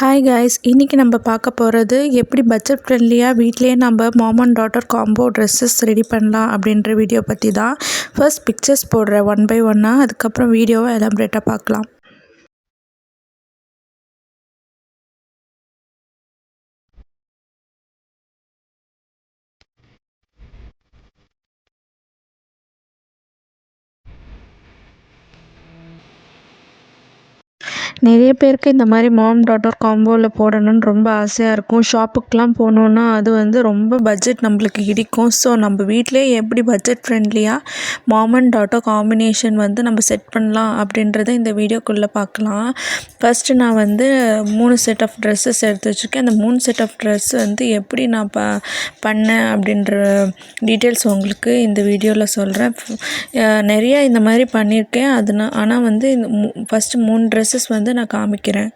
Hi guys, இன்றைக்கி நம்ம பார்க்க போகிறது எப்படி பட்ஜெட் ஃப்ரெண்ட்லியாக வீட்டிலேயே நம்ம mom and daughter combo dresses ready பண்ணலாம் அப்படின்ற வீடியோ பற்றி தான். ஃபர்ஸ்ட் பிக்சர்ஸ் போடுறேன் ஒன் பை ஒன்னாக, அதுக்கப்புறம் வீடியோவை எலாபரேட்டாக பார்க்கலாம். நிறைய பேருக்கு இந்த மாதிரி மாம் டாட்டர் காம்போவில் போடணும்னு ரொம்ப ஆசையாக இருக்கும். ஷாப்புக்கெலாம் போனோன்னா அது வந்து ரொம்ப பட்ஜெட் நம்மளுக்கு இடிக்கும். ஸோ நம்ம வீட்டிலே எப்படி பட்ஜெட் ஃப்ரெண்ட்லியாக மாம் அண்ட் டாட்டர் காம்பினேஷன் வந்து நம்ம செட் பண்ணலாம் அப்படின்றத இந்த வீடியோக்குள்ளே பார்க்கலாம். ஃபஸ்ட்டு நான் வந்து 3 செட் ஆஃப் ட்ரெஸ்ஸஸ் எடுத்து வச்சுருக்கேன். அந்த 3 செட் ஆஃப் ட்ரெஸ் வந்து எப்படி நான் பண்ணேன் அப்படின்ற டீட்டெயில்ஸ் உங்களுக்கு இந்த வீடியோவில் சொல்கிறேன். நிறைய இந்த மாதிரி பண்ணியிருக்கேன். ஆனால் வந்து இந்த ஃபஸ்ட்டு 3 ட்ரெஸ்ஸஸ் வந்து நான் காமிக்கிறேன்.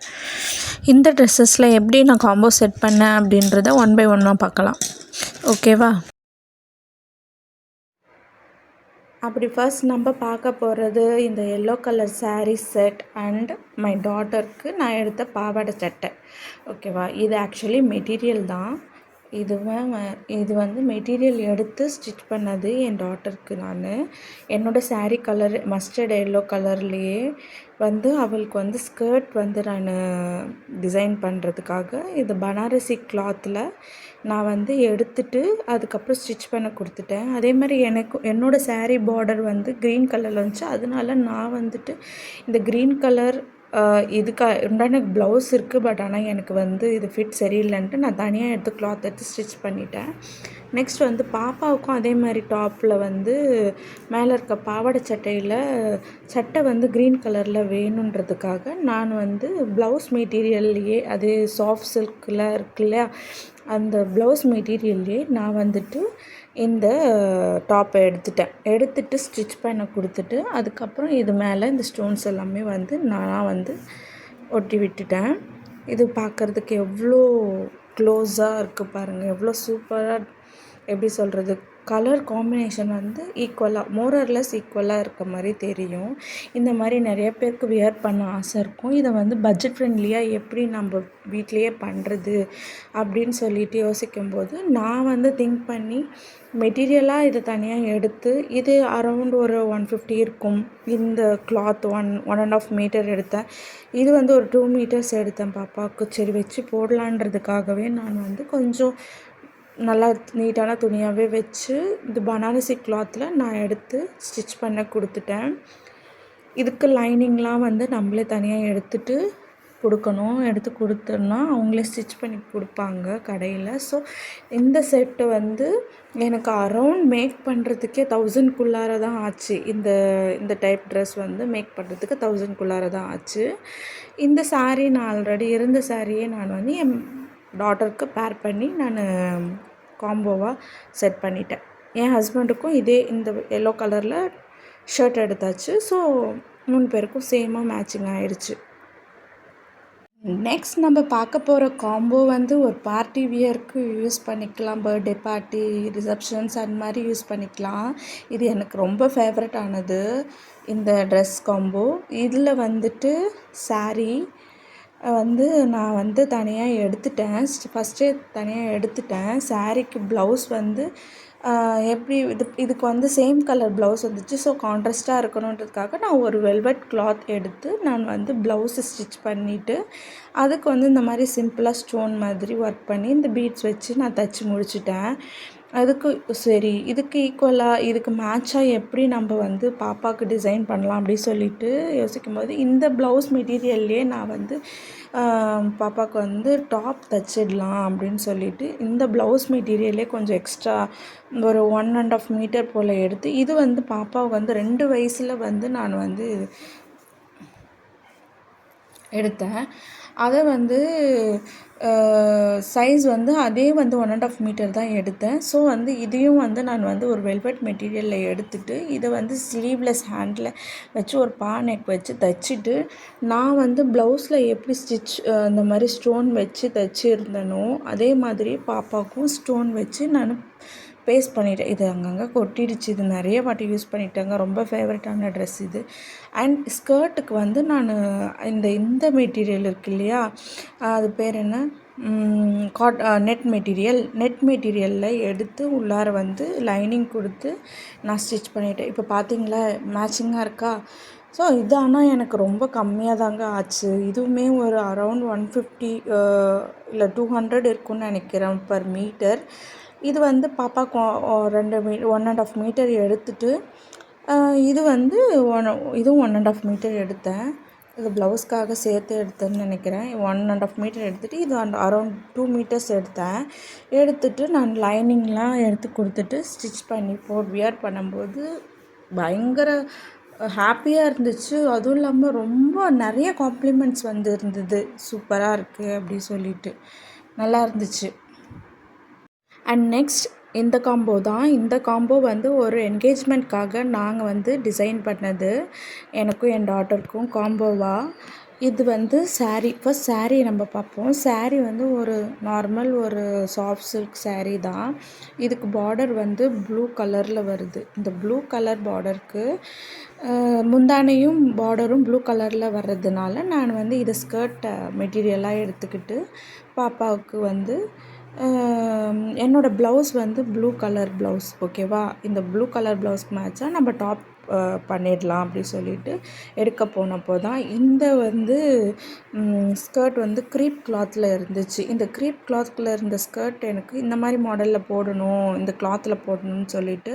இந்த ட்ரெஸ்ஸஸில் எப்படி நான் காம்போ செட் பண்ணேன் அப்படின்றத ஒன் பை ஒன்னாக பார்க்கலாம். ஓகேவா? அப்படி ஃபர்ஸ்ட் நம்ம பார்க்க போகிறது இந்த yellow colour sari set and my டாட்டருக்கு நான் எடுத்த பாவாடை சட்டை. ஓகேவா? இது ஆக்சுவலி மெட்டீரியல் தான். இது வந்து மெட்டீரியல் எடுத்து ஸ்டிச் பண்ணது என் டாட்டருக்கு. என்னோடய சாரீ கலர் மஸ்டர்ட் எல்லோ கலர்லேயே வந்து அவளுக்கு வந்து ஸ்கர்ட் வந்து நான் டிசைன் பண்ணுறதுக்காக இது பனாரசி கிளாத்தில் நான் வந்து எடுத்துட்டு அதுக்கப்புறம் ஸ்டிச் பண்ண கொடுத்துட்டேன். அதே மாதிரி என்னோடய சாரீ பார்டர் வந்து க்ரீன் கலரில் இருந்துச்சு. அதனால நான் வந்துட்டு இந்த க்ரீன் கலர் உண்டான ப்ளவுஸ் இருக்குது. பட் ஆனால் எனக்கு வந்து இது ஃபிட் சரியில்லைன்ட்டு நான் தனியாக எடுத்து கிளாத் எடுத்து ஸ்டிச் பண்ணிட்டேன். நெக்ஸ்ட் வந்து பாப்பாவுக்கும் அதே மாதிரி டாப்பில் வந்து மேலே இருக்க பாவாடை சட்டை வந்து க்ரீன் கலரில் வேணுன்றதுக்காக நான் வந்து ப்ளவுஸ் மெட்டீரியல்லையே அது சாஃப்ட் சில்கில் இருக்கு இல்லையா, அந்த ப்ளவுஸ் மெட்டீரியல்லையே நான் வந்துட்டு இந்த டாப்பை எடுத்துட்டு ஸ்டிச் பண்ண கொடுத்துட்டு அதுக்கப்புறம் இது மேலே இந்த ஸ்டோன்ஸ் எல்லாமே வந்து நான் வந்து ஒட்டி விட்டுட்டேன். இது பார்க்குறதுக்கு எவ்வளோ க்ளோஸாக இருக்குது பாருங்கள், எவ்வளோ சூப்பராக, எப்படி சொல்கிறது, கலர் காம்பினேஷன் வந்து மோரர்லெஸ் ஈக்குவலாக இருக்க மாதிரி தெரியும். இந்த மாதிரி நிறைய பேருக்கு வியர் பண்ண ஆசை இருக்கும். இதை வந்து பட்ஜெட் ஃப்ரெண்ட்லியாக எப்படி நம்ம வீட்டிலையே பண்ணுறது அப்படின்னு சொல்லிட்டு யோசிக்கும்போது நான் வந்து திங்க் பண்ணி மெட்டீரியலாக இதை தனியாக எடுத்து இது அரௌண்ட் ஒரு 150 இருக்கும். இந்த கிளாத் 1.5 மீட்டர் எடுத்தேன். இது வந்து ஒரு 2 மீட்டர்ஸ் எடுத்தேன் பாப்பாவுக்கு. சரி வச்சு போடலான்றதுக்காகவே நான் வந்து கொஞ்சம் நல்லா நீட்டான துணியாகவே வச்சு இது பனாரசி கிளாத்தில் நான் எடுத்து ஸ்டிச் பண்ண கொடுத்துட்டேன். இதுக்கு லைனிங்லாம் வந்து நம்மளே தனியாக எடுத்து கொடுத்தோன்னா அவங்களே ஸ்டிச் பண்ணி கொடுப்பாங்க கடையில். ஸோ இந்த செட்டு வந்து எனக்கு அரௌண்ட் மேக் பண்ணுறதுக்கே 1000 தான் ஆச்சு. இந்த டைப் ட்ரெஸ் வந்து மேக் பண்ணுறதுக்கு 1000 தான் ஆச்சு. இந்த சாரீ நான் ஆல்ரெடி இருந்த சாரியே நான் வந்து என் டாட்டருக்கு பேர் பண்ணி நான் காம்போவாக செட் பண்ணிட்டேன். என் ஹஸ்பண்டுக்கும் இந்த எல்லோ கலரில் ஷர்ட் எடுத்தாச்சு. ஸோ 3 பேருக்கும் சேமாக மேட்சிங் ஆகிடுச்சு. நெக்ஸ்ட் நம்ம பார்க்க போகிற காம்போ வந்து ஒரு பார்ட்டி வியருக்கு யூஸ் பண்ணிக்கலாம். பர்த்டே பார்ட்டி, ரிசப்ஷன்ஸ் அந்த மாதிரி யூஸ் பண்ணிக்கலாம். இது எனக்கு ரொம்ப ஃபேவரட் ஆனது இந்த ட்ரெஸ் காம்போ. இதில் வந்துட்டு சாரீ வந்து நான் வந்து தனியாக எடுத்துட்டேன். ஃபஸ்ட்டே தனியாக எடுத்துட்டேன். சாரீக்கு ப்ளவுஸ் வந்து எப்படி இதுக்கு வந்து சேம் கலர் ப்ளவுஸ் வந்துச்சு. ஸோ கான்ட்ராஸ்ட்டாக இருக்கணுன்றதுக்காக நான் ஒரு வெல்வெட் கிளாத் எடுத்து நான் வந்து ப்ளவுஸை ஸ்டிச் பண்ணிவிட்டு அதுக்கு வந்து இந்த மாதிரி சிம்பிளாக ஸ்டோன் மாதிரி ஒர்க் பண்ணி இந்த பீட்ஸ் வச்சு நான் தைச்சி முடிச்சிட்டேன். அதுக்கு சரி இதுக்கு ஈக்குவலாக இதுக்கு மேட்சாக எப்படி நம்ம வந்து பாப்பாவுக்கு டிசைன் பண்ணலாம் அப்படின்னு சொல்லிட்டு யோசிக்கும்போது இந்த ப்ளவுஸ் மெட்டீரியல்லையே நான் வந்து பாப்பாவுக்கு வந்து டாப் தைச்சிடலாம் அப்படின்னு சொல்லிட்டு இந்த ப்ளவுஸ் மெட்டீரியல்லே கொஞ்சம் எக்ஸ்ட்ரா ஒரு 1.5 மீட்டர் போல் எடுத்து இது வந்து பாப்பாவுக்கு வந்து 2 வயசில் வந்து நான் வந்து எடுத்தேன். அதை வந்து சைஸ் வந்து அதே வந்து 1.5 மீட்டர் தான் எடுத்தேன். ஸோ வந்து இதையும் வந்து நான் வந்து ஒரு வெல்வெட் மெட்டீரியலில் எடுத்துகிட்டு இதை வந்து ஸ்லீவ்லெஸ் ஹேண்டில் வச்சு ஒரு நெக் வச்சு தைச்சிட்டு நான் வந்து ப்ளவுஸில் எப்படி இந்த மாதிரி ஸ்டோன் வச்சு தைச்சிருந்தேனோ அதே மாதிரி பாப்பாவுக்கும் ஸ்டோன் வச்சு நான் பேஸ்ட் பண்ணிட்டேன். இது அங்கங்கே கொட்டிடுச்சு. இது நிறைய வாட்டி யூஸ் பண்ணிட்டேங்க. ரொம்ப ஃபேவரட்டான ட்ரெஸ் இது. அண்ட் ஸ்கர்ட்டுக்கு வந்து நான் இந்த மெட்டீரியல் இருக்கு இல்லையா, அது பேர் என்ன, நெட் மெட்டீரியலில் எடுத்து உள்ளார வந்து லைனிங் கொடுத்து நான் ஸ்டிச் பண்ணிட்டேன். இப்போ பார்த்தீங்களா மேட்சிங்காக இருக்கா? ஸோ இது ஆனால் எனக்கு ரொம்ப கம்மியாக தாங்க ஆச்சு. இதுவுமே ஒரு அரௌண்ட் 150 இல்லை 200 இருக்குன்னு நினைக்கிறேன் பர் மீட்டர். இது வந்து பாப்பாவுக்கு 1.5 மீட்டர் எடுத்துகிட்டு இது வந்து இதுவும் 1.5 மீட்டர் எடுத்தேன். இது ப்ளவுஸ்க்காக சேர்த்து எடுத்தேன்னு நினைக்கிறேன். 1.5 மீட்டர் எடுத்துகிட்டு இது அரௌண்ட் 2 மீட்டர்ஸ் எடுத்துகிட்டு நான் லைனிங்லாம் எடுத்து கொடுத்துட்டு ஸ்டிச் பண்ணி வியர் பண்ணும்போது பயங்கர ஹாப்பியாக இருந்துச்சு. அதுவும் இல்லாமல் ரொம்ப நிறைய காம்ப்ளிமெண்ட்ஸ் வந்து இருந்தது. சூப்பராக இருக்குது அப்படி சொல்லிட்டு நல்லா இருந்துச்சு. அண்ட் நெக்ஸ்ட் இந்த காம்போ தான். இந்த காம்போ வந்து ஒரு என்கேஜ்மெண்ட்காக நாங்கள் வந்து டிசைன் பண்ணது, எனக்கும் என் டாட்டருக்கும் காம்போவாக. இது வந்து ஃபர்ஸ்ட் சாரீ நம்ம பார்ப்போம். சாரீ வந்து ஒரு நார்மல் ஒரு சாஃப்ட் சில்க் சாரீ தான். இதுக்கு பார்டர் வந்து ப்ளூ கலரில் வருது. இந்த ப்ளூ கலர் பார்டருக்கு முந்தானையும் பார்டரும் ப்ளூ கலரில் வர்றதுனால நான் வந்து இதை ஸ்கர்ட் மெட்டீரியலாக எடுத்துக்கிட்டு பாப்பாவுக்கு வந்து என்னோடய ப்ளவுஸ் வந்து ப்ளூ கலர் ப்ளவுஸ், ஓகேவா. இந்த ப்ளூ கலர் ப்ளவுஸ்க்கு மேட்சாக நம்ம டாப் பண்ணிடலாம் அப்படி சொல்லிட்டு எடுக்க போனப்போ தான் இந்த வந்து ஸ்கர்ட் வந்து க்ரீப் கிளாத்தில் இருந்துச்சு. இந்த க்ரீப் கிளாத்தில் இருந்த ஸ்கர்ட் எனக்கு இந்த மாதிரி மாடலில் போடணும், இந்த கிளாத்தில் போடணும்னு சொல்லிட்டு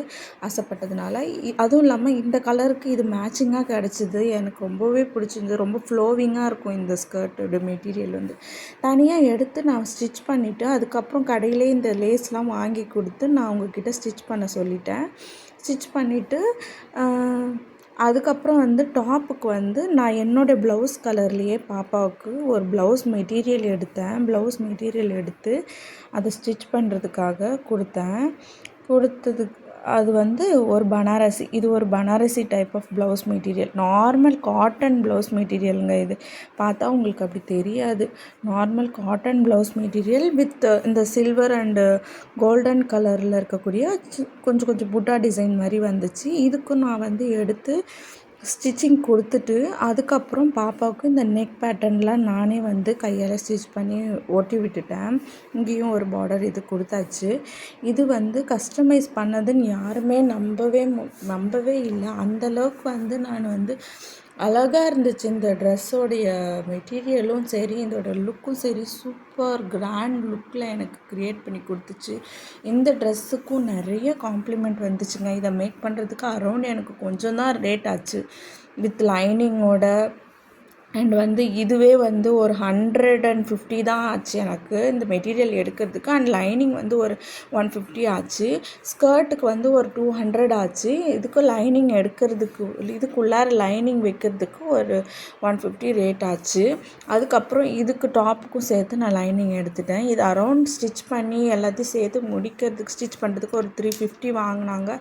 ஆசைப்பட்டதுனால, அதுவும் இல்லாமல் இந்த கலருக்கு இது மேட்சிங்காக கிடச்சிது. எனக்கு ரொம்பவே பிடிச்சிருந்தது. ரொம்ப ஃப்ளோவிங்காக இருக்கும் இந்த ஸ்கர்ட்டோட மெட்டீரியல் வந்து. தனியாக எடுத்து நான் ஸ்டிச் பண்ணிவிட்டு அதுக்கப்புறம் கடையிலே இந்த லேஸ்லாம் வாங்கி கொடுத்து நான் அவங்கக்கிட்ட ஸ்டிச் பண்ண சொல்லிட்டேன். ஸ்டிச் பண்ணிவிட்டு அதுக்கப்புறம் வந்து டாப்புக்கு வந்து நான் என்னோடய ப்ளவுஸ் கலர்லேயே பாப்பாவுக்கு ஒரு ப்ளவுஸ் மெட்டீரியல் எடுத்து அதை ஸ்டிச் பண்ணுறதுக்காக கொடுத்தது. அது வந்து ஒரு பனாரசி, இது ஒரு Banarasi type of blouse material. Normal cotton blouse மெட்டீரியலுங்க. இது பார்த்தா உங்களுக்கு அப்படி தெரியாது. Normal cotton blouse material with இந்த சில்வர் அண்டு கோல்டன் கலரில் இருக்கக்கூடிய கொஞ்சம் கொஞ்சம் புட்டா டிசைன் மாதிரி வந்துச்சு. இதுக்கும் நான் வந்து எடுத்து ஸ்டிச்சிங் கொடுத்துட்டு அதுக்கப்புறம் பாப்பாவுக்கு இந்த நெக் பேட்டர்ன்லாம் நானே வந்து கையால் ஸ்டிச் பண்ணி ஒட்டி விட்டுட்டேன். இங்கேயும் ஒரு பார்டர் இது கொடுத்தாச்சு. இது வந்து கஸ்டமைஸ் பண்ணதுன்னு யாருமே நம்பவே இல்லை. அந்தளவுக்கு வந்து நான் வந்து அழகாக இருந்துச்சு. இந்த ட்ரெஸ்ஸோடைய மெட்டீரியலும் சரி, இதோட லுக்கும் சரி, சூப்பர் கிராண்ட் லுக்கில் எனக்கு க்ரியேட் பண்ணி கொடுத்துச்சு. இந்த ட்ரெஸ்ஸுக்கும் நிறைய காம்ப்ளிமெண்ட் வந்துச்சுங்க. இதை மேக் பண்ணுறதுக்கு அரௌண்ட் எனக்கு கொஞ்சம் தான் ரேட் ஆச்சு வித் லைனிங்கோட. அண்ட் வந்து இதுவே வந்து ஒரு 150 தான் ஆச்சு எனக்கு இந்த மெட்டீரியல் எடுக்கிறதுக்கு. அண்ட் லைனிங் வந்து ஒரு 150 ஆச்சு. ஸ்கர்ட்டுக்கு வந்து ஒரு 200 ஆச்சு. இதுக்கு லைனிங் எடுக்கிறதுக்கு, இதுக்குள்ளார லைனிங் வைக்கிறதுக்கு ஒரு 150 ரேட் ஆச்சு. அதுக்கப்புறம் இதுக்கு டாப்புக்கும் சேர்த்து நான் லைனிங் எடுத்துட்டேன். இது அரௌண்ட் ஸ்டிச் பண்ணி எல்லாத்தையும் சேர்த்து ஸ்டிச் பண்ணுறதுக்கு ஒரு 350 வாங்கினாங்க.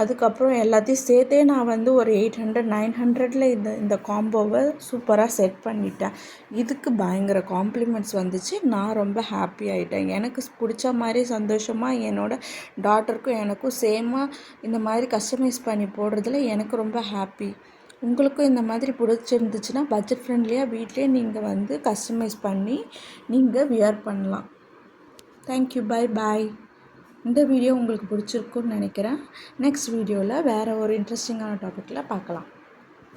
அதுக்கப்புறம் எல்லாத்தையும் சேர்த்தே நான் வந்து ஒரு 800-900 இந்த காம்போவை சூப்பராக செட் பண்ணிட்டேன். இதுக்கு பயங்கர காம்ப்ளிமெண்ட்ஸ் வந்துச்சு. நான் ரொம்ப ஹாப்பி ஆகிட்டேன். எனக்கு பிடிச்ச மாதிரி சந்தோஷமாக என்னோடய டாட்டருக்கும் எனக்கும் சேமாக இந்த மாதிரி கஸ்டமைஸ் பண்ணி போடுறதுல எனக்கு ரொம்ப ஹாப்பி. உங்களுக்கும் இந்த மாதிரி பிடிச்சிருந்துச்சுன்னா பட்ஜெட் ஃப்ரெண்ட்லியாக வீட்டிலே நீங்கள் வந்து கஸ்டமைஸ் பண்ணி நீங்கள் வியர் பண்ணலாம். தேங்க்யூ, பாய். இந்த வீடியோ உங்களுக்கு பிடிச்சிருக்குன்னு நினைக்கிறேன். நெக்ஸ்ட் வீடியோவில் வேறு ஒரு இன்ட்ரெஸ்டிங்கான டாப்பிக்கில் பார்க்கலாம்.